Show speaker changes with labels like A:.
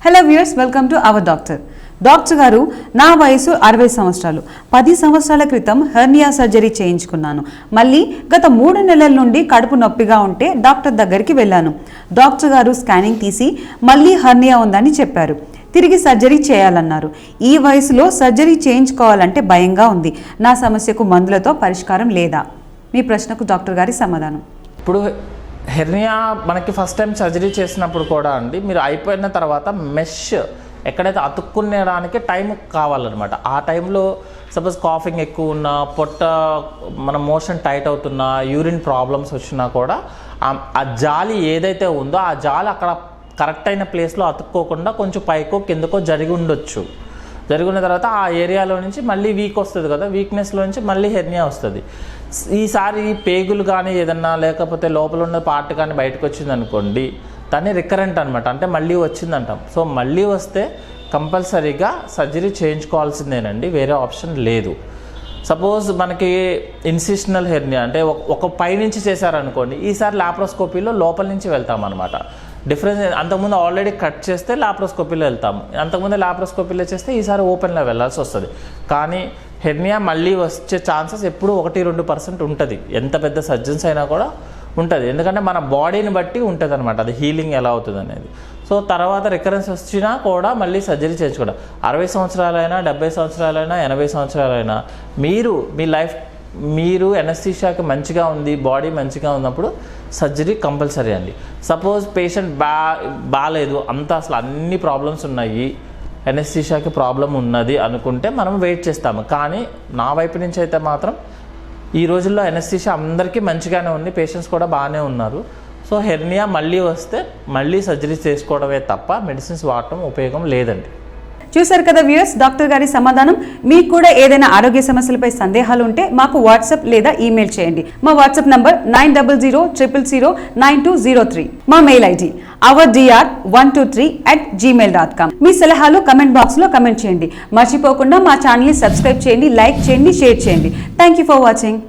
A: Hello viewers, welcome to our doctor గారు. నా వయసు 60 సంవత్సరాలు. 10 సంవత్సరాల క్రితం హెర్నియా సర్జరీ చేయించుకున్నాను. మళ్ళీ గత 3 నెలల నుండి కడుపు నొప్పిగా ఉంటే డాక్టర్ దగ్గరికి వెళ్ళాను. డాక్టర్ గారు స్కానింగ్ తీసి మళ్ళీ హెర్నియా ఉందని చెప్పారు. తిరిగి సర్జరీ చేయాలన్నారు. ఈ వయసులో సర్జరీ చేయించుకోవాలంటే భయంగా ఉంది. నా సమస్యకు మందులతో పరిష్కారం లేదా? మీ ప్రశ్నకు డాక్టర్ గారి సమాధానం.
B: ఇప్పుడు హెర్నియా మనకి ఫస్ట్ టైం సర్జరీ చేసినప్పుడు కూడా అండి, మీరు అయిపోయిన తర్వాత మెష్ ఎక్కడైతే అతుక్కునేడానికి టైం కావాలన్నమాట. ఆ టైంలో సపోజ్ కాఫింగ్ ఎక్కువ ఉన్నా, పొట్ట మన మోషన్ టైట్ అవుతున్నా, యూరిన్ ప్రాబ్లమ్స్ వచ్చినా కూడా ఆ జాలి ఏదైతే ఉందో ఆ జాలి అక్కడ కరెక్ట్ అయిన ప్లేస్లో అతుక్కోకుండా కొంచెం పైకో కిందకో జరిగి ఉండొచ్చు. జరిగిన తర్వాత ఆ ఏరియాలో నుంచి మళ్ళీ వీక్ వస్తుంది కదా, వీక్నెస్లో నుంచి మళ్ళీ హెర్నియా వస్తుంది. ఈసారి పేగులు కానీ ఏదన్నా లేకపోతే లోపల ఉన్న పార్ట్ కానీ బయటకు వచ్చింది అనుకోండి, దాన్ని రికరెంట్ అనమాట, అంటే మళ్ళీ వచ్చిందంటాం. సో మళ్ళీ వస్తే కంపల్సరీగా సర్జరీ చేయించుకోవాల్సిందేనండి, వేరే ఆప్షన్ లేదు. సపోజ్ మనకి ఇన్సిషనల్ హెర్నియా అంటే ఒక పైనుంచి చేశారనుకోండి, ఈసారి లాప్రోస్కోపీలో లోపల నుంచి వెళ్తాం అనమాట. డిఫరెన్స్ అంతకుముందు ఆల్రెడీ కట్ చేస్తే లాప్రోస్కోపీలో వెళ్తాము, అంతకుముందు లాప్రోస్కోపీలో చేస్తే ఈసారి ఓపెన్లో వెళ్ళాల్సి వస్తుంది. కానీ హెర్నియా మళ్ళీ వచ్చే ఛాన్సెస్ ఎప్పుడు 1-2% ఉంటుంది. ఎంత పెద్ద సర్జన్స్ అయినా కూడా ఉంటుంది, ఎందుకంటే మన బాడీని బట్టి ఉంటుంది అనమాట, అది హీలింగ్ ఎలా అవుతుంది అనేది. సో తర్వాత రికరెన్స్ వచ్చినా కూడా మళ్ళీ సర్జరీ చేయించుకోవడం. 60 సంవత్సరాలైనా, 70 సంవత్సరాలైనా, 80 సంవత్సరాలైనా మీ లైఫ్ మీరు ఎనస్థీషియాకి మంచిగా ఉంది, బాడీ మంచిగా ఉన్నప్పుడు సర్జరీ కంపల్సరీ అండి. సపోజ్ పేషెంట్ బాగాలేదు, అంతా అసలు అన్ని ప్రాబ్లమ్స్ ఉన్నాయి, ఎనస్థీషియాకి ప్రాబ్లం ఉన్నది అనుకుంటే మనం వెయిట్ చేస్తాము. కానీ నా వైపు నుంచి అయితే మాత్రం ఈ రోజుల్లో ఎనస్థీషియా అందరికీ మంచిగానే ఉంది, పేషెంట్స్ కూడా బాగానే ఉన్నారు. సో హెర్నియా మళ్ళీ వస్తే మళ్ళీ సర్జరీ చేసుకోవడమే తప్ప మెడిసిన్స్ వాడటం ఉపయోగం లేదండి.
A: చూశారు కదా వ్యూయర్స్, డాక్టర్ గారి సమాధానం. మీకు కూడా ఏదైనా ఆరోగ్య సమస్యలపై సందేహాలు ఉంటే మాకు వాట్సాప్ లేదా ఈమెయిల్ చేయండి. మా వాట్సాప్ నంబర్ 9000009203. మా మెయిల్ ఐడి ourdr123@gmail.com. మీ సలహాలు కమెంట్ బాక్స్ లో కమెంట్ చేయండి. మర్చిపోకుండా మా ఛానల్ ని సబ్స్క్రైబ్ చేయండి, లైక్ చేయండి, షేర్ చేయండి. Thank you for watching.